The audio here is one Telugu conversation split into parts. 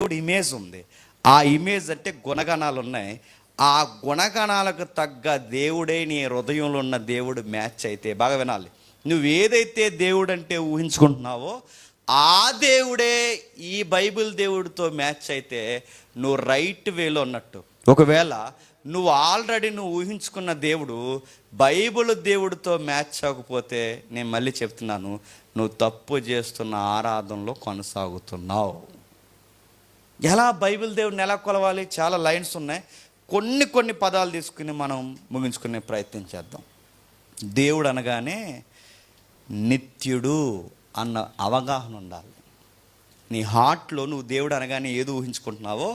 దేవుడి ఇమేజ్ ఉంది. ఆ ఇమేజ్ అంటే గుణగణాలు ఉన్నాయి. ఆ గుణగణాలకు తగ్గ దేవుడే నీ హృదయంలో ఉన్న దేవుడు మ్యాచ్ అయితే, బాగా వినాలి, నువ్వు ఏదైతే దేవుడు అంటే ఊహించుకుంటున్నావో ఆ దేవుడే ఈ బైబిల్ దేవుడితో మ్యాచ్ అయితే నువ్వు రైట్ వేలో ఉన్నట్టు. ఒకవేళ నువ్వు ఆల్రెడీ ఊహించుకున్న దేవుడు బైబిల్ దేవుడితో మ్యాచ్ అవ్వకపోతే, నేను మళ్ళీ చెప్తున్నాను, నువ్వు తప్పు చేస్తున్న ఆరాధనలో కొనసాగుతున్నావు. ఎలా బైబిల్ దేవుడిని ఎలా కొలవాలి? చాలా లైన్స్ ఉన్నాయి. కొన్ని పదాలు తీసుకుని మనం ముగించుకునే ప్రయత్నం చేద్దాం. దేవుడు అనగానే నిత్యుడు అన్న అవగాహన ఉండాలి. నీ హార్ట్లో నువ్వు దేవుడు అనగానే ఏదో ఊహించుకుంటున్నావో,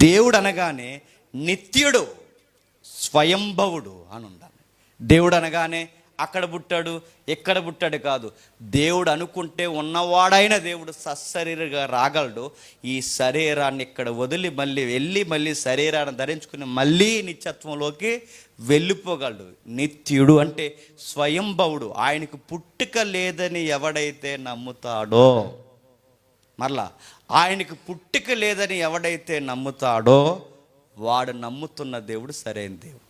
దేవుడు అనగానే నిత్యుడు, స్వయంభవుడు అని ఉండాలి. దేవుడు అనగానే అక్కడ పుట్టాడు ఎక్కడ పుట్టాడు కాదు. దేవుడు అనుకుంటే ఉన్నవాడైన దేవుడు సశరీరగా రాగలడు. ఈ శరీరాన్ని ఇక్కడ వదిలి మళ్ళీ శరీరాన్ని ధరించుకుని మళ్ళీ నిత్యత్వంలోకి వెళ్ళిపోగలడు. నిత్యుడు అంటే స్వయంభవుడు. ఆయనకు పుట్టుక లేదని ఎవడైతే నమ్ముతాడో, మరలా ఆయనకు పుట్టుక లేదని ఎవడైతే నమ్ముతాడో వాడు నమ్ముతున్న దేవుడు సరైన దేవుడు.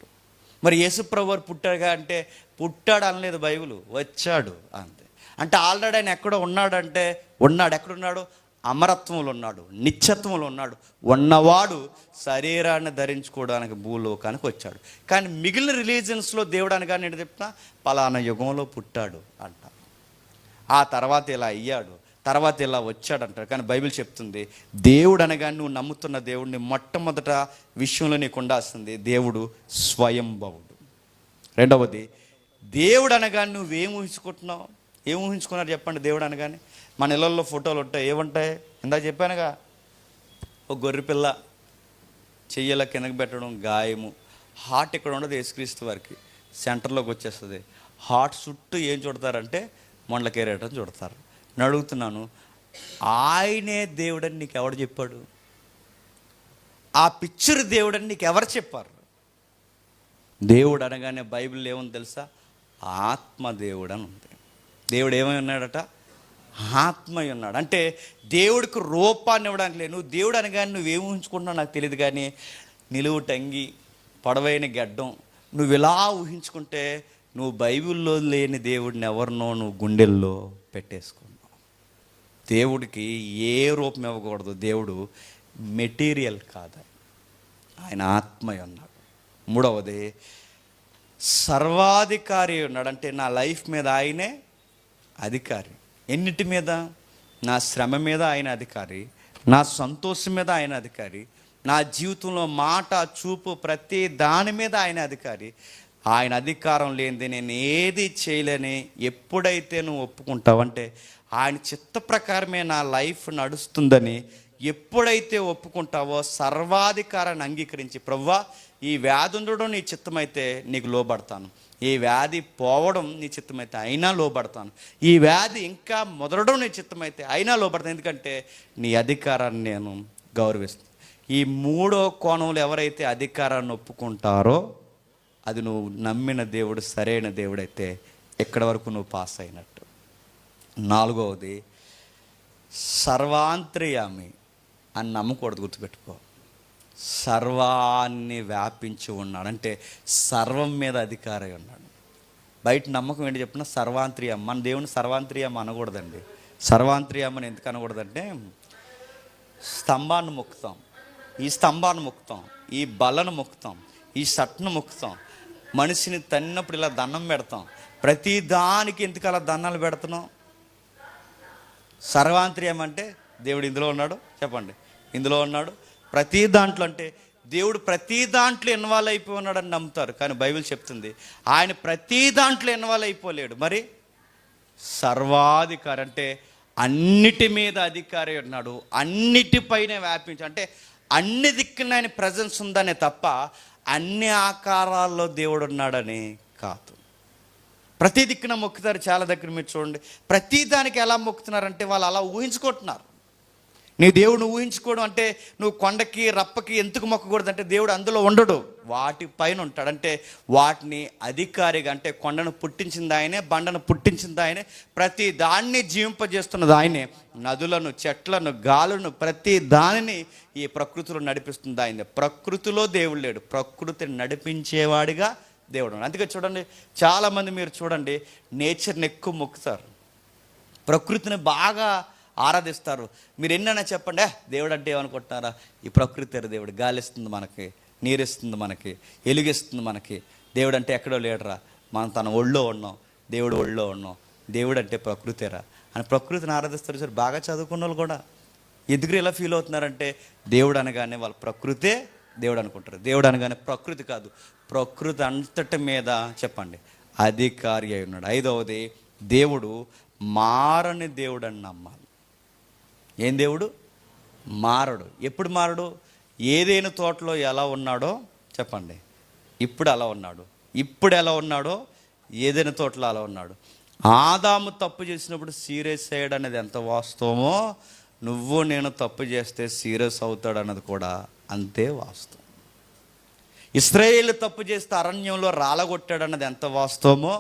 మరి యేసుప్రభు వారు పుట్టాడుగా అంటే పుట్టాడు అనలేదు బైబిల్, వచ్చాడు అంతే. అంటే ఆల్రెడీ ఆయన ఎక్కడో ఉన్నాడంటే ఉన్నాడు. ఎక్కడున్నాడు? అమరత్వంలో ఉన్నాడు, నిత్యత్వంలో ఉన్నాడు. ఉన్నవాడు శరీరాన్ని ధరించుకోవడానికి భూలోకానికి వచ్చాడు. కానీ మిగిలిన రిలీజియన్స్లో దేవుడు అనగానే నేను చెప్తున్నా, పలానా యుగంలో పుట్టాడు అంటారు, ఆ తర్వాత ఇలా అయ్యాడు, తర్వాత ఇలా వచ్చాడు అంటారు. కానీ బైబిల్ చెప్తుంది దేవుడు అనగానే నువ్వు నమ్ముతున్న దేవుడిని మొట్టమొదట విషయంలో నీకు ఉండాల్సింది దేవుడు స్వయంభవుడు. రెండవది, దేవుడు అనగానే నువ్వేం ఊహించుకుంటున్నావు? ఏం ఊహించుకున్నారు చెప్పండి? దేవుడు అనగానే మన ఇళ్ళల్లో ఫోటోలు ఉంటాయి. ఏముంటాయి? ఇందాక చెప్పానుగా, ఒక గొర్రె పిల్ల, చెయ్యల కిందకి పెట్టడం, గాయము. హార్ట్ ఇక్కడ ఉండదు యేసుక్రీస్తు వారికి, సెంటర్లోకి వచ్చేస్తుంది. హార్ట్ చుట్టూ ఏం చుడతారంటే మొండకేరేటం చుడతారు. నేను అడుగుతున్నాను, ఆయనే దేవుడని నీకు ఎవడు చెప్పాడు? ఆ పిక్చర్ దేవుడని నీకు ఎవరు చెప్పారు? దేవుడు అనగానే బైబిల్ ఏముంది తెలుసా? ఆత్మదేవుడు అని ఉంది. దేవుడు ఏమై ఉన్నాడట? ఆత్మయ్య ఉన్నాడు. అంటే దేవుడికి రూపాన్ని ఇవ్వడానికి లేదు. నువ్వు దేవుడు అనగానే నువ్వేం ఊహించుకుంటున్నావు నాకు తెలియదు, కానీ నిలువు టంగి, పొడవైన గడ్డం, నువ్వు ఇలా ఊహించుకుంటే నువ్వు బైబిల్లో లేని దేవుడిని ఎవరినో నువ్వు గుండెల్లో పెట్టేసుకున్నావు. దేవుడికి ఏ రూపం ఇవ్వకూడదు. దేవుడు మెటీరియల్ కాదు, ఆయన ఆత్మయ్య ఉన్నాడు. మూడవది, సర్వాధికారి ఉన్నాడు. అంటే నా లైఫ్ మీద ఆయనే అధికారి. ఎన్నిటి మీద? నా శ్రమ మీద ఆయన అధికారి, నా సంతోషం మీద ఆయన అధికారి, నా జీవితంలో మాట చూపు ప్రతి దాని మీద ఆయన అధికారి. ఆయన అధికారం లేనిది నేను ఏది చేయలేని ఎప్పుడైతే నువ్వు ఒప్పుకుంటావంటే, ఆయన చిత్త ప్రకారమే నా లైఫ్ నడుస్తుందని ఎప్పుడైతే ఒప్పుకుంటావో, సర్వాధికారాన్ని అంగీకరించి, ప్రభువా ఈ వ్యాధి ఉండడం నీ చిత్తమైతే నీకు లోబడతాను, ఈ వ్యాధి పోవడం నీ చిత్తమైతే అయినా లోబడతాను, ఈ వ్యాధి ఇంకా మొదలడం నీ చిత్తమైతే అయినా లోబడతాను, ఎందుకంటే నీ అధికారాన్ని నేను గౌరవిస్తాను. ఈ మూడో కోణంలో ఎవరైతే అధికారాన్ని ఒప్పుకుంటారో అది నువ్వు నమ్మిన దేవుడు సరైన దేవుడైతే ఎక్కడి వరకు నువ్వు పాస్ అయినట్టు. నాలుగవది, సర్వాంతర్యామి అని నమ్మకూడదు, గుర్తుపెట్టుకో. సర్వాన్ని వ్యాపించి ఉన్నాడు అంటే సర్వం మీద అధికారై ఉన్నాడు. బయట నమ్మకం ఏంటి చెప్పిన? సర్వాంతర్యం. మన దేవుని సర్వాంతర్యం అనకూడదండి. సర్వాంతర్యం అని ఎందుకు అనకూడదంటే, స్తంభాన్ని మొక్కుతాం, ఈ స్తంభాన్ని మొక్కుతాం, ఈ బలను మొక్కుతాం, ఈ షట్ను మొక్కుతాం, మనిషిని తన్నినప్పుడు ఇలా దండం పెడతాం. ప్రతి దానికి ఎందుకు అలా దండాలు పెడుతున్నాం? సర్వాంతర్యం అంటే దేవుడు ఇందులో ఉన్నాడు, చెప్పండి, ఇందులో ఉన్నాడు ప్రతి దాంట్లో. అంటే దేవుడు ప్రతి దాంట్లో ఇన్వాల్వ్ అయిపోయి ఉన్నాడని నమ్ముతారు, కానీ బైబిల్ చెప్తుంది ఆయన ప్రతి దాంట్లో ఇన్వాల్వ్ అయిపోలేడు. మరి సర్వాధికారి అంటే అన్నిటి మీద అధికారి ఉన్నాడు, అన్నిటిపైన వ్యాపించి, అంటే అన్ని దిక్కున ఆయన ప్రజెన్స్ ఉందనే తప్ప అన్ని ఆకారాల్లో దేవుడు ఉన్నాడని కాదు. ప్రతి దిక్కున మొక్కుతారు. చాలా దగ్గర మీరు చూడండి, ప్రతి దానికి ఎలా మొక్కుతున్నారంటే వాళ్ళు అలా ఊహించుకుంటున్నారు. నీ దేవుడిని ఊహించుకోవడం అంటే నువ్వు కొండకి రప్పకి ఎందుకు మొక్కకూడదు అంటే దేవుడు అందులో ఉండడు, వాటి పైన ఉంటాడు. అంటే వాటిని అధికారిగా, అంటే కొండను పుట్టించింది ఆయనే, బండను పుట్టించింది ఆయనే, ప్రతి దాన్ని జీవింపజేస్తున్నది ఆయనే, నదులను, చెట్లను, గాలులను, ప్రతి దానిని ఈ ప్రకృతిలో నడిపిస్తుంది ఆయనే. ప్రకృతిలో దేవుడు లేడు, ప్రకృతిని నడిపించేవాడిగా దేవుడు. అందుకే చూడండి, చాలామంది మీరు చూడండి నేచర్ని ఎక్కువ మొక్కుతారు, ప్రకృతిని బాగా ఆరాధిస్తారు. మీరు ఎన్నైనా చెప్పండి, దేవుడు అంటే ఏమనుకుంటున్నారా, ఈ ప్రకృతి దేవుడు గాలి ఇస్తుంది మనకి, నీరిస్తుంది మనకి, ఎలుగిస్తుంది మనకి, దేవుడు అంటే ఎక్కడో లేడరా, మనం తన ఒళ్ళో ఉన్నాం, దేవుడు ఒళ్ళో ఉన్నాం, దేవుడు అంటే ప్రకృతిరా అని ప్రకృతిని ఆరాధిస్తారు. సార్ బాగా చదువుకున్న వాళ్ళు కూడా ఎందుకు ఇలా ఫీల్ అవుతున్నారంటే దేవుడు అనగానే వాళ్ళు ప్రకృతే దేవుడు అనుకుంటారు. దేవుడు అనగానే ప్రకృతి కాదు, ప్రకృతి అంతటి మీద చెప్పండి అధికారి అయి ఉన్నాడు. ఐదవది, దేవుడు మారని దేవుడు అని నమ్మాలి. ఏం దేవుడు? మారడు. ఎప్పుడు మారడు? ఏదైనా తోటలో ఎలా ఉన్నాడో చెప్పండి, ఇప్పుడు అలా ఉన్నాడు. ఇప్పుడు ఎలా ఉన్నాడో ఏదైనా తోటలో అలా ఉన్నాడు. ఆదాము తప్పు చేసినప్పుడు సీరియస్ అయ్యాడు అనేది ఎంత వాస్తవమో, నువ్వు నేను తప్పు చేస్తే సీరియస్ అవుతాడు అన్నది కూడా అంతే వాస్తవం. ఇశ్రాయేలు తప్పు చేస్తే అరణ్యంలో రాలగొట్టాడు అన్నది ఎంత వాస్తవమో,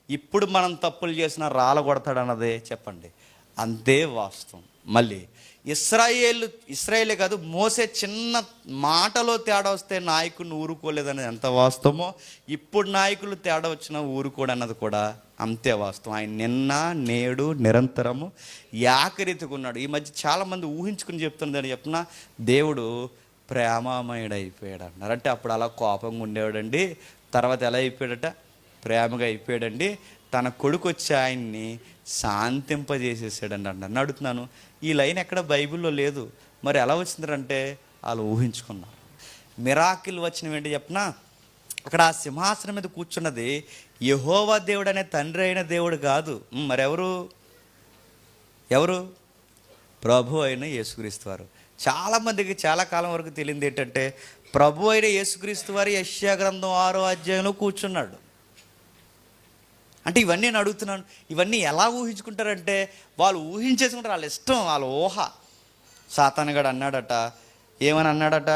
ఇప్పుడు మనం తప్పులు చేసినా రాలగొడతాడు అన్నదే చెప్పండి అంతే వాస్తవం. మళ్ళీ ఇశ్రాయేలే కాదు, మోసే చిన్న మాటలో తేడా వస్తే నాయకుడిని ఊరుకోలేదనేది ఎంత వాస్తవమో, ఇప్పుడు నాయకులు తేడా వచ్చినా ఊరుకోడు అన్నది కూడా అంతే వాస్తవం. ఆయన నిన్న నేడు నిరంతరము ఏకరీతిగా ఉన్నాడు. ఈ మధ్య చాలామంది ఊహించుకుని చెప్తున్నదని చెప్పిన దేవుడు ప్రేమమయుడు అయిపోయాడు అన్నారు. అంటే అప్పుడు అలా కోపంగా ఉండేవాడండి, తర్వాత ఎలా అయిపోయాడట, ప్రేమగా అయిపోయాడండి. తన కొడుకు వచ్చి ఆయన్ని శాంతింపజేసేసాడండి అన్నారు. అడుగుతున్నాను, ఈ లైన్ ఎక్కడ బైబిల్లో లేదు, మరి ఎలా వచ్చిందంటే వాళ్ళు ఊహించుకున్నారు. మిరాకిల్ వచ్చినవి ఏంటి చెప్పనా, అక్కడ ఆ సింహాసనం మీద కూర్చున్నది యెహోవా దేవుడు అనే తండ్రి అయిన దేవుడు కాదు, మరెవరు? ఎవరు? ప్రభు అయిన యేసుక్రీస్తు వారు. చాలామందికి చాలా కాలం వరకు తెలియదు ఏంటంటే, ప్రభు అయిన యేసుక్రీస్తు వారు యెషయా గ్రంథం 6వ అధ్యాయంలో కూర్చున్నాడు. అంటే ఇవన్నీ నేను అడుగుతున్నాను, ఇవన్నీ ఎలా ఊహించుకుంటారంటే వాళ్ళు ఊహించేసుకుంటారు, వాళ్ళ ఇష్టం, వాళ్ళ ఊహ. సాతానుగాడు అన్నాడట, ఏమని అన్నాడట,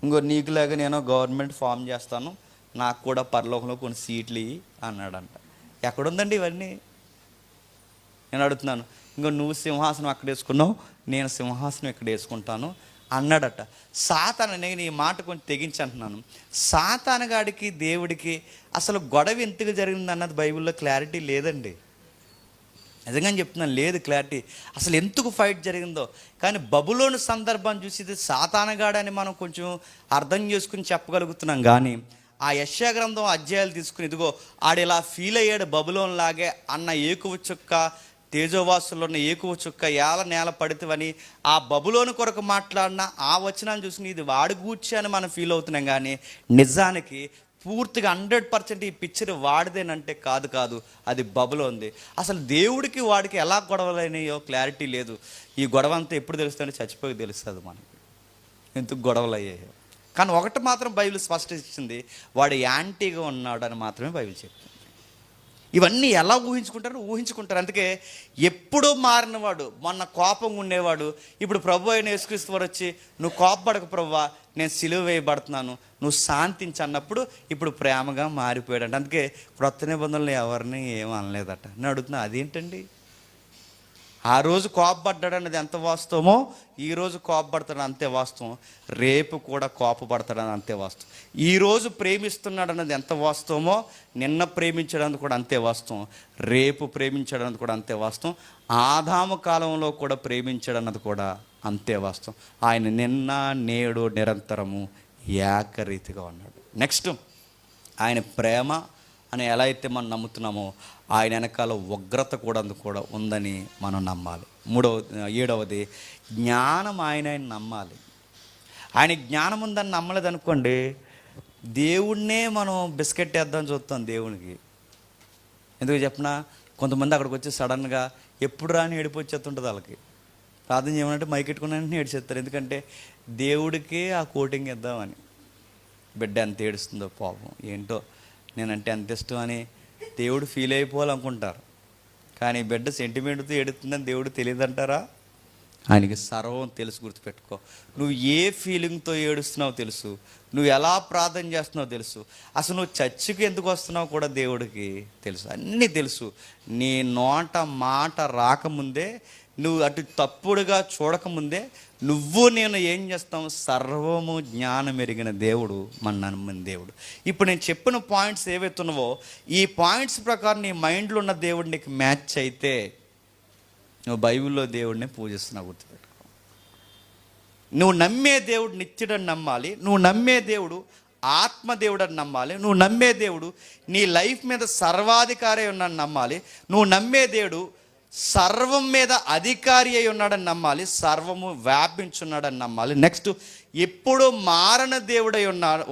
ఇంకో నీకులాగా నేను గవర్నమెంట్ ఫామ్ చేస్తాను, నాకు కూడా పరలోకంలో కొన్ని సీట్లు ఇవి అన్నాడంట. ఎక్కడుందండి ఇవన్నీ? నేను అడుగుతున్నాను, ఇంకో నువ్వు సింహాసనం అక్కడ వేసుకున్నావు, నేను సింహాసనం ఇక్కడ వేసుకుంటాను అన్నాడట. సాతాను, నేను ఈ మాట కొంచెం తెగించి అంటున్నాను, సాతానుగాడికి దేవుడికి అసలు గొడవ ఎందుకు జరిగింది అన్నది బైబిల్లో క్లారిటీ లేదండి. నిజంగా చెప్తున్నాను, లేదు క్లారిటీ, అసలు ఎందుకు ఫైట్ జరిగిందో. కానీ బబులోను సందర్భం చూసి సాతానుగాడని మనం కొంచెం అర్థం చేసుకుని చెప్పగలుగుతున్నాం. కానీ ఆ యెషయా గ్రంథం అధ్యాయాలు తీసుకుని, ఇదిగో ఆడిలా ఫీల్ అయ్యాడు బబులోన్ లాగే అన్న ఏకువ చుక్క, తేజోవాసుల్లో ఉన్న ఏకువ చుక్క ఏల నేల పడితేవని ఆ బబులోను కొరకు మాట్లాడిన ఆ వచనాన్ని చూసుకుని ఇది వాడి గూర్చి అని మనం ఫీల్ అవుతున్నాం. కానీ నిజానికి పూర్తిగా 100% ఈ పిక్చర్ వాడిదేనంటే కాదు, అది బబులోన్ది. అసలు దేవుడికి వాడికి ఎలా గొడవలైనాయో క్లారిటీ లేదు. ఈ గొడవ అంతా ఎప్పుడు తెలుస్తుందంటే చచ్చిపోయి తెలుస్తుంది మనకి ఎందుకు గొడవలు అయ్యాయో. కానీ ఒకటి మాత్రం బైబిల్ స్పష్టత ఇచ్చింది, వాడు యాంటీగా ఉన్నాడు అని మాత్రమే బైబిల్ చెప్తుంది. ఇవన్నీ ఎలా ఊహించుకుంటారు. అందుకే ఎప్పుడూ మారినవాడు, మొన్న కోపంగా ఉండేవాడు, ఇప్పుడు ప్రభు అయిన యేసుక్రీస్తు వారు వచ్చి నువ్వు కోపపడక ప్రభువా, నేను సిలువ వేయబడుతున్నాను, నువ్వు శాంతించి అన్నప్పుడు ఇప్పుడు ప్రేమగా మారిపోయాడంట. అందుకే క్రొత్త నిబంధనలు ఎవరిని ఏమనలేదట. నేను అడుగుతున్నా, అదేంటండి? ఆ రోజు కోపపడ్డాడు అన్నది ఎంత వాస్తవమో, ఈరోజు కోపపడతాడు అంతే వాస్తవం, రేపు కూడా కోపపడతాడని అంతే వాస్తవం. ఈరోజు ప్రేమిస్తున్నాడు అన్నది ఎంత వాస్తవమో, నిన్న ప్రేమించడానికి కూడా అంతే వాస్తవం, రేపు ప్రేమించడానికి కూడా అంతే వాస్తవం, ఆదాము కాలంలో కూడా ప్రేమించడన్నది కూడా అంతే వాస్తవం. ఆయన నిన్న నేడు నిరంతరము ఏకరీతిగా ఉన్నాడు. నెక్స్ట్, ఆయన ప్రేమ అని ఎలా అయితే మనం నమ్ముతున్నామో, ఆయన వెనకాల ఉగ్రత కూడా ఉందని మనం నమ్మాలి. 7వది, జ్ఞానం ఆయన నమ్మాలి. ఆయన జ్ఞానం ఉందని నమ్మలేదనుకోండి, దేవుణ్ణే మనం బిస్కెట్ వేద్దాం చూస్తాం దేవునికి. ఎందుకు చెప్పినా, కొంతమంది అక్కడికి వచ్చి సడన్గా ఎప్పుడు రాని ఏడిపు వచ్చేస్తుంటుంది వాళ్ళకి. ప్రార్థన చేయమంటే మైకెట్టుకుని ఏడిచేస్తారు, ఎందుకంటే దేవుడికే ఆ కోటింగ్ ఇద్దామని. బిడ్డ ఎంత ఏడుస్తుందో పాపం, ఏంటో నేనంటే ఎంత ఇష్టం అని దేవుడు ఫీల్ అయిపోవాలనుకుంటారు. కానీ బిడ్డ సెంటిమెంట్తో ఏడుతుందని దేవుడు తెలియదంటారా? ఆయనకి సర్వం తెలుసు. గుర్తుపెట్టుకో. నువ్వు ఏ ఫీలింగ్తో ఏడుస్తున్నావో తెలుసు, నువ్వు ఎలా ప్రార్థన చేస్తున్నావో తెలుసు, అసలు నువ్వు చర్చికి ఎందుకు వస్తున్నావు కూడా దేవుడికి తెలుసు. అన్నీ తెలుసు. నీ నోట మాట రాకముందే, నువ్వు అటు తప్పుడుగా చూడకముందే నువ్వు నేను ఏం చేస్తాం? సర్వము జ్ఞానం ఎరిగిన దేవుడు, మన నమ్మిన దేవుడు. ఇప్పుడు నేను చెప్పిన పాయింట్స్ ఏవైతే ఉన్నావో, ఈ పాయింట్స్ ప్రకారం నీ మైండ్లో ఉన్న దేవుడు నీకు మ్యాచ్ అయితే నువ్వు బైబిల్లో దేవుడిని పూజిస్తున్నావు. గుర్తుపెట్టుకో. నువ్వు నమ్మే దేవుడు నిత్యుడని నమ్మాలి. నువ్వు నమ్మే దేవుడు ఆత్మదేవుడు అని నమ్మాలి. నువ్వు నమ్మే దేవుడు నీ లైఫ్ మీద సర్వాధికారి ఉన్నాడని నమ్మాలి. నువ్వు నమ్మే దేవుడు సర్వం మీద అధికారి అయి ఉన్నాడని నమ్మాలి. సర్వము వ్యాపించున్నాడని నమ్మాలి. నెక్స్ట్, ఎప్పుడు మారణ దేవుడై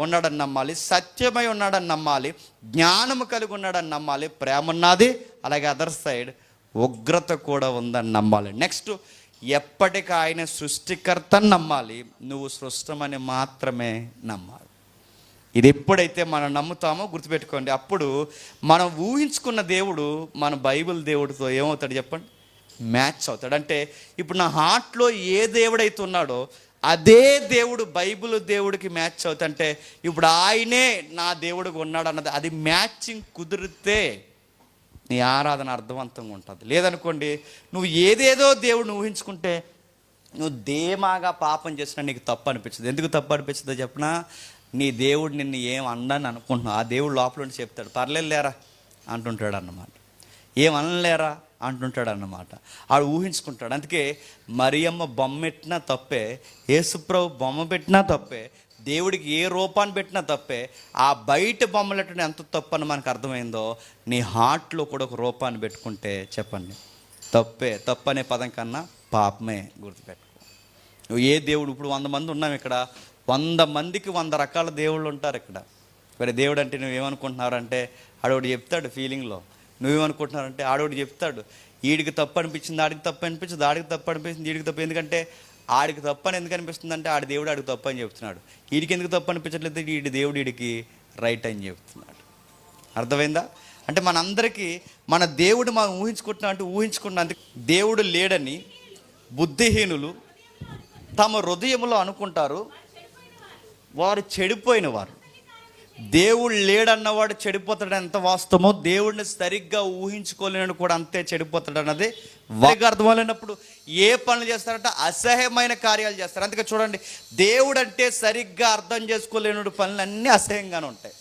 ఉన్నాడని నమ్మాలి. సత్యమై ఉన్నాడని నమ్మాలి. జ్ఞానము కలిగి ఉన్నాడని నమ్మాలి. ప్రేమ ఉన్నది, అలాగే అదర్ సైడ్ ఉగ్రత కూడా ఉందని నమ్మాలి. నెక్స్ట్, ఎప్పటికీ ఆయన సృష్టికర్తని నమ్మాలి. నువ్వు సృష్టమని మాత్రమే నమ్మాలి. ఇది ఎప్పుడైతే మనం నమ్ముతామో గుర్తుపెట్టుకోండి, అప్పుడు మనం ఊహించుకున్న దేవుడు మన బైబిల్ దేవుడితో ఏమవుతాడు చెప్పండి? మ్యాచ్ అవుతాడు. అంటే ఇప్పుడు నా హార్ట్లో ఏ దేవుడైతే ఉన్నాడో అదే దేవుడు బైబిల్ దేవుడికి మ్యాచ్ అవుతుంటే, ఇప్పుడు ఆయనే నా దేవుడికి ఉన్నాడు అన్నది, అది మ్యాచింగ్ కుదిరితే నీ ఆరాధన అర్థవంతంగా ఉంటుంది. లేదనుకోండి, నువ్వు ఏదేదో దేవుడిని ఊహించుకుంటే నువ్వు ధీమాగా పాపం చేసినా నీకు తప్పు అనిపించదు. ఎందుకు తప్పు అనిపించదో చెప్పనా? నీ దేవుడు నిన్ను ఏం అన్నాను అనుకుంటున్నావు, ఆ దేవుడు లోపల ఉండి చెప్తాడు, పర్లేదు లేరా అంటుంటాడు అన్నమాట. ఏం అనలేరా అంటుంటాడు అన్నమాట. ఆడు ఊహించుకుంటాడు. అందుకే మరియమ్మ బొమ్మ పెట్టినా తప్పే, యేసుప్రభు బొమ్మ పెట్టినా తప్పే, దేవుడికి ఏ రూపాన్ని పెట్టినా తప్పే. ఆ బయట బొమ్మలెట్టడం ఎంత తప్పు అని మనకు అర్థమైందో, నీ హార్ట్లో కూడా ఒక రూపాన్ని పెట్టుకుంటే చెప్పండి తప్పే. తప్పు అనే పదం కన్నా పాపమే. గుర్తుపెట్టుకో. నువ్వు ఏ దేవుడు, ఇప్పుడు 100 మంది ఉన్నాం ఇక్కడ, 100 మందికి 100 రకాల దేవుళ్ళు ఉంటారు ఇక్కడ. మరి దేవుడు అంటే నువ్వేమనుకుంటున్నారంటే ఆడోడు చెప్తాడు ఫీలింగ్లో, నువ్వేమనుకుంటున్నారంటే ఆడోడు చెప్తాడు. ఈడికి తప్పు అనిపించింది, ఆడికి తప్పు అనిపించింది, ఆడికి తప్పు అనిపించింది, ఈడికి తప్పు. ఎందుకంటే ఆడికి తప్పు అని ఎందుకు అనిపిస్తుంది అంటే ఆడి దేవుడు ఆడికి తప్పు అని చెప్తున్నాడు. వీడికి ఎందుకు తప్పు అనిపించట్లేదు? వీడి దేవుడు వీడికి రైట్ అని చెప్తున్నాడు. అర్థమైందా? అంటే మనందరికీ మన దేవుడు మనం ఊహించుకుంటున్నా అంటే దేవుడు లేడని బుద్ధిహీనులు తమ హృదయంలో అనుకుంటారు. వారు చెడిపోయిన వారు. దేవుడు లేడన్నవాడు చెడిపోతాడు ఎంత వాస్తవమో, దేవుడిని సరిగ్గా ఊహించుకోలేని కూడా అంతే చెడిపోతాడు అన్నది వారికి అర్థమైనప్పుడు ఏ పనులు చేస్తారంటే అసహ్యమైన కార్యాలు చేస్తారు. అందుకే చూడండి, దేవుడు అంటే సరిగ్గా అర్థం చేసుకోలేని పనులు అన్నీ అసహ్యంగానే ఉంటాయి.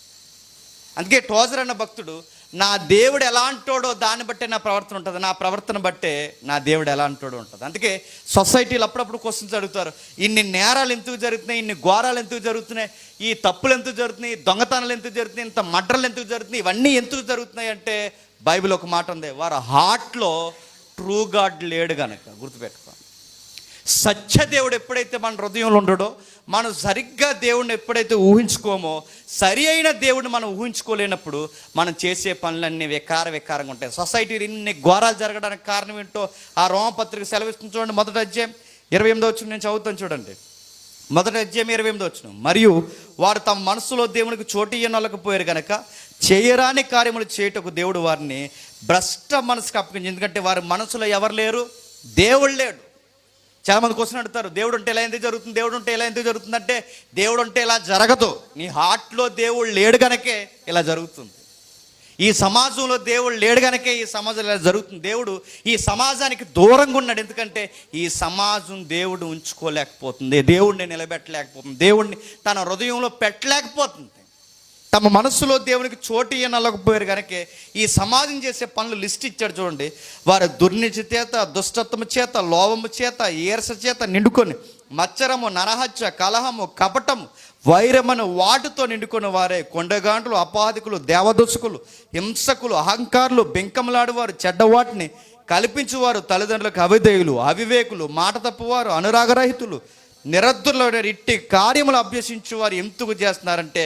అందుకే టోజర్ అన్న భక్తుడు, నా దేవుడు ఎలాంటోడో దాన్ని బట్టే నా ప్రవర్తన ఉంటుంది, నా ప్రవర్తన బట్టే నా దేవుడు ఎలాంటోడో ఉంటుంది. అందుకే సొసైటీలు అప్పుడప్పుడు క్వశ్చన్స్ అడుగుతారు, ఇన్ని నేరాలు ఎందుకు జరుగుతున్నాయి, ఇన్ని ఘోరాలు ఎందుకు జరుగుతున్నాయి, ఈ తప్పులు ఎందుకు జరుగుతున్నాయి, దొంగతనాలు ఎందుకు జరుగుతున్నాయి, ఇంత మర్డర్లు ఎందుకు జరుగుతున్నాయి, ఇవన్నీ ఎందుకు జరుగుతున్నాయి అంటే బైబిల్ ఒక మాట ఉంది, వారి హార్ట్లో ట్రూ గాడ్ లేడు కనుక. గుర్తుపెట్టుకోండి. సత్యదేవుడు ఎప్పుడైతే మన హృదయంలో ఉండడో, మనం సరిగ్గా దేవుడిని ఎప్పుడైతే ఊహించుకోమో, సరి అయిన దేవుడిని మనం ఊహించుకోలేనప్పుడు మనం చేసే పనులన్నీ వికారంగా ఉంటాయి. సొసైటీలో ఇన్ని ఘోరాలు జరగడానికి కారణం ఏంటో ఆ రోమపత్రిక సెలవిస్తుంది. చూడండి, 1వ అధ్యాయం 28వ వచనం నేను చదువుతాను చూడండి. 1వ అధ్యాయం 28వ వచనం. మరియు వారు తమ మనసులో దేవునికి చోటు ఇయ్యనలేకపోయారు కనుక చేయరాని కార్యములు చేయుటకు దేవుడు వారిని భ్రష్ట మనసుకు అప్పగించి. ఎందుకంటే వారి మనసులో ఎవరు లేరు? దేవుడు లేడు. చాలామంది క్వశ్చన్ అడుగుతారు, దేవుడు ఉంటే ఇలా ఎందుకు జరుగుతుంది, దేవుడు ఉంటే ఇలా ఎందుకు జరుగుతుంది అంటే, దేవుడు ఉంటే ఇలా జరగదు. నీ హార్ట్లో దేవుడు లేడు కనుకే ఇలా జరుగుతుంది. ఈ సమాజంలో దేవుడు లేడు కనుకే ఈ సమాజంలో ఇలా జరుగుతుంది. దేవుడు ఈ సమాజానికి దూరంగా ఉన్నాడు. ఎందుకంటే ఈ సమాజం దేవుడు ఉంచుకోలేకపోతుంది, దేవుడిని నిలబెట్టలేకపోతుంది, దేవుడిని తన హృదయంలో పెట్టలేకపోతుంది. తమ మనస్సులో దేవునికి చోటు ఇయ్యనలేకపోయారు కనుక ఈ సమాజం చేసే పనులు లిస్ట్ ఇచ్చాడు చూడండి. వారి దుర్నీతి చేత, దుష్టత్వము చేత, లోభము చేత, ఈర్ష చేత నిండుకొని మత్సరము, నరహత్య, కలహము, కపటము, వైరమను వాటితో నిండుకొని వారే కొండగాండ్లు, అపాధికులు, దేవదూషకులు, హింసకులు, అహంకారులు, బెంకములాడువారు, చెడ్డవాటిని కల్పించువారు, తల్లిదండ్రులకు అవిధేయులు, అవివేకులు, మాట తప్పువారు, అనురాగరహితులు, నిరద్దులో ఇట్టి కార్యములు అభ్యసించు వారు ఎందుకు చేస్తున్నారంటే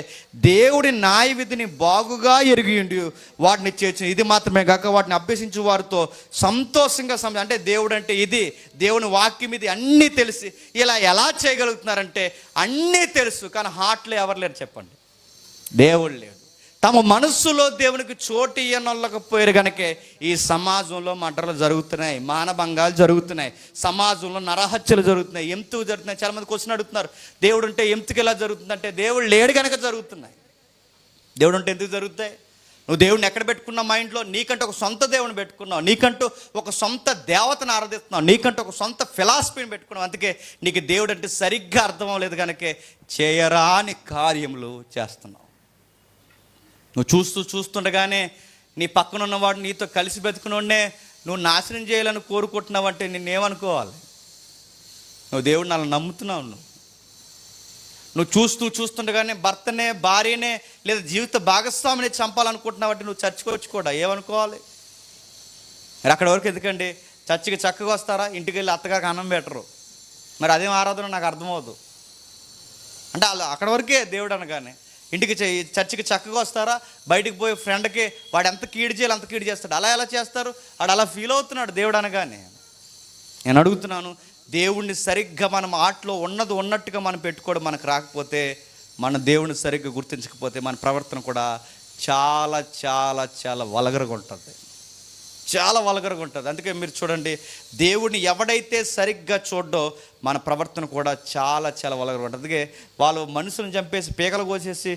దేవుడి న్యాయ విధిని బాగుగా ఎరిగి వాటిని చేర్చు. ఇది మాత్రమే కాక వాటిని అభ్యసించు వారితో సంతోషంగా అంటే దేవుడు అంటే ఇది, దేవుని వాక్యం ఇది అన్నీ తెలిసి ఇలా ఎలా చేయగలుగుతున్నారంటే అన్నీ తెలుసు, కానీ హార్ట్లో ఎవరు లేరు చెప్పండి? దేవుడు లేడు. తమ మనస్సులో దేవునికి చోటు ఇయ్యనొల్లకపోయారు కనుకే ఈ సమాజంలో మర్డర్లు జరుగుతున్నాయి, మానభంగాలు జరుగుతున్నాయి, సమాజంలో నరహత్యలు జరుగుతున్నాయి, ఎందుకు జరుగుతున్నాయి. చాలామంది క్వశ్చన్ అడుగుతున్నారు, దేవుడు ఉంటే ఎందుకు ఇలా జరుగుతుందంటే దేవుడు లేడు కనుక జరుగుతున్నాయి. దేవుడు ఉంటే ఎందుకు జరుగుతాయి? నువ్వు దేవుడిని ఎక్కడ పెట్టుకున్నావు? మా ఇంట్లో నీకంటూ ఒక సొంత దేవుని పెట్టుకున్నావు, నీకంటూ ఒక సొంత దేవతను ఆరాధిస్తున్నావు, నీకంటూ ఒక సొంత ఫిలాసఫీని పెట్టుకున్నావు. అందుకే నీకు దేవుడు అంటే సరిగ్గా అర్థం అవ్వలేదు కనుకే చేయరాని కార్యములు చేస్తున్నావు. నువ్వు చూస్తుండగానే నీ పక్కన ఉన్నవాడు నీతో కలిసి బతుకునోడే నువ్వు నాశనం చేయాలని కోరుకుంటున్నావు అంటే నిన్నేమనుకోవాలి? నువ్వు దేవుడిని అలా నమ్ముతున్నావు. నువ్వు చూస్తుండగానే భర్తనే, భార్యనే, లేదా జీవిత భాగస్వామిని చంపాలనుకుంటున్నావు అంటే నువ్వు చర్చికి వచ్చి కూడా ఏమనుకోవాలి? మరి అక్కడ వరకు ఎందుకండి? చర్చికి చక్కగా వస్తారా, ఇంటికి వెళ్ళి అత్తగారికి అన్నం పెట్టరు, మరి అదేం ఆరాధన నాకు అర్థమవుదు. అంటే వాళ్ళు అక్కడ వరకే దేవుడు అనగానే. ఇంటికి చర్చికి చక్కగా వస్తారా, బయటికి పోయి ఫ్రెండ్కి వాడు ఎంత కీడు చేయాలి అంత కీడు చేస్తాడు. అలా ఎలా చేస్తారు? వాడు అలా ఫీల్ అవుతున్నాడు దేవుడు అనగానే. నేను అడుగుతున్నాను, దేవుణ్ణి సరిగ్గా మనం ఆటలో ఉన్నది ఉన్నట్టుగా మనం పెట్టుకోవడం మనకు రాకపోతే, మన దేవుణ్ణి సరిగ్గా గుర్తించకపోతే మన ప్రవర్తన కూడా చాలా చాలా చాలా వల్గర్గా ఉంటుంది, చాలా వల్గర్గా ఉంటుంది. అందుకే మీరు చూడండి, దేవుడిని ఎవడైతే సరిగ్గా చూడ్డో మన ప్రవర్తన కూడా చాలా చాలా వల్గర్గా ఉంటుంది. అందుకే వాళ్ళు మనుషులను చంపేసి పీకలు కోసేసి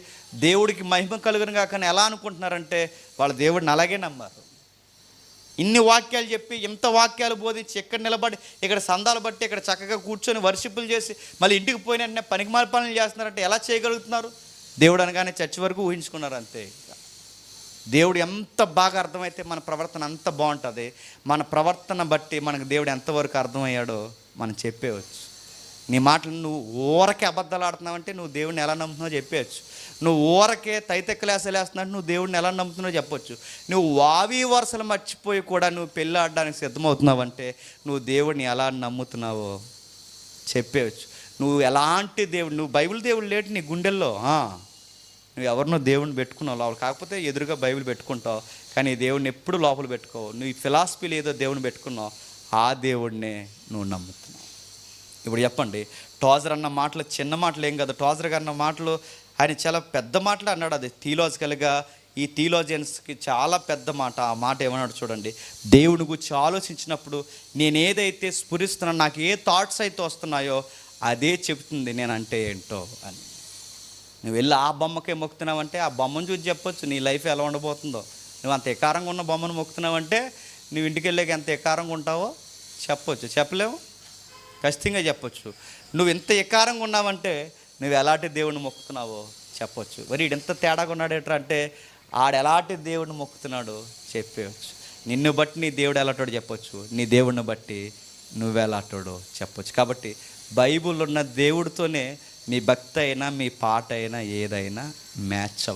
దేవుడికి మహిమ కలుగునుగా కానీ ఎలా అనుకుంటున్నారంటే వాళ్ళు దేవుడిని అలాగే నమ్మారు. ఇన్ని వాక్యాలు చెప్పి, ఇంత వాక్యాలు బోధించి, ఇక్కడ నిలబడి, ఇక్కడ సందాలు బట్టి, ఇక్కడ చక్కగా కూర్చొని వర్షిప్పులు చేసి మళ్ళీ ఇంటికి పోయిన వెంటనే పనికిమాల పనులు చేస్తున్నారంటే ఎలా చేయగలుగుతున్నారు? దేవుడు అనగానే చర్చి వరకు ఊహించుకున్నారు అంతే. దేవుడు ఎంత బాగా అర్థమైతే మన ప్రవర్తన అంత బాగుంటుంది. మన ప్రవర్తన బట్టి మనకు దేవుడు ఎంతవరకు అర్థమయ్యాడో మనం చెప్పేయచ్చు. నీ మాటలు నువ్వు ఊరకే అబద్ధాలు ఆడుతున్నావంటే నువ్వు దేవుడిని ఎలా నమ్ముతున్నావో చెప్పేయచ్చు. నువ్వు ఊరకే తైతెక్కలేసలు వేస్తున్నావు, నువ్వు దేవుడిని ఎలా నమ్ముతున్నావో చెప్పొచ్చు. నువ్వు వావి వరుసలు మర్చిపోయి కూడా నువ్వు పెళ్ళి ఆడడానికి సిద్ధమవుతున్నావంటే నువ్వు దేవుడిని ఎలా నమ్ముతున్నావో చెప్పేయచ్చు. నువ్వు ఎలాంటి దేవుడు, నువ్వు బైబిల్ దేవుడు లేటి నీ గుండెల్లో, నువ్వు ఎవరినో దేవుడిని పెట్టుకున్నావు లోపల, కాకపోతే ఎదురుగా బైబిల్ పెట్టుకుంటావు కానీ దేవుడిని ఎప్పుడు లోపల పెట్టుకోవు. నువ్వు ఈ ఫిలాసఫీలు ఏదో దేవుడిని పెట్టుకున్నావు, ఆ దేవుడినే నువ్వు నమ్ముతున్నావు. ఇప్పుడు చెప్పండి, టోజర్ అన్న మాటలు చిన్న మాటలు ఏం కదా. టోజర్ అన్న మాటలు ఆయన చాలా పెద్ద మాటలు అన్నాడు. అది థియలాజికల్గా ఈ థియలాజియన్స్కి చాలా పెద్ద మాట. ఆ మాట ఏమన్నాడు చూడండి, దేవుని గురించి ఆలోచించినప్పుడు నేను ఏదైతే స్ఫురిస్తున్నానో, నాకు ఏ థాట్స్ అయితే వస్తున్నాయో అదే చెప్తుంది నేనంటే ఏంటో అని. నువ్వు వెళ్ళి ఆ బొమ్మకే మొక్కుతున్నావంటే ఆ బొమ్మను చూసి చెప్పొచ్చు నీ లైఫ్ ఎలా ఉండబోతుందో. నువ్వు అంత ఎకారంగా ఉన్న బొమ్మను మొక్కుతున్నావంటే నువ్వు ఇంటికి వెళ్ళాక ఎంత ఎకారంగా ఉంటావో చెప్పొచ్చు. చెప్పలేవు? ఖచ్చితంగా చెప్పొచ్చు. నువ్వు ఎంత ఎకారంగా ఉన్నావంటే నువ్వు ఎలాంటి దేవుడిని మొక్కుతున్నావో చెప్పొచ్చు. మరి ఎంత తేడాగా ఉన్నాడేట్రా అంటే ఆడు ఎలాంటి దేవుడిని మొక్కుతున్నాడో చెప్పవచ్చు. నిన్ను బట్టి నీ దేవుడు ఎలాంటోడో చెప్పొచ్చు, నీ దేవుడిని బట్టి నువ్వెలాంటోడో చెప్పొచ్చు. కాబట్టి బైబిల్ ఉన్న దేవుడితోనే మీ భక్తి అయినా మీ పాట అయినా ఏదైనా మ్యాచ్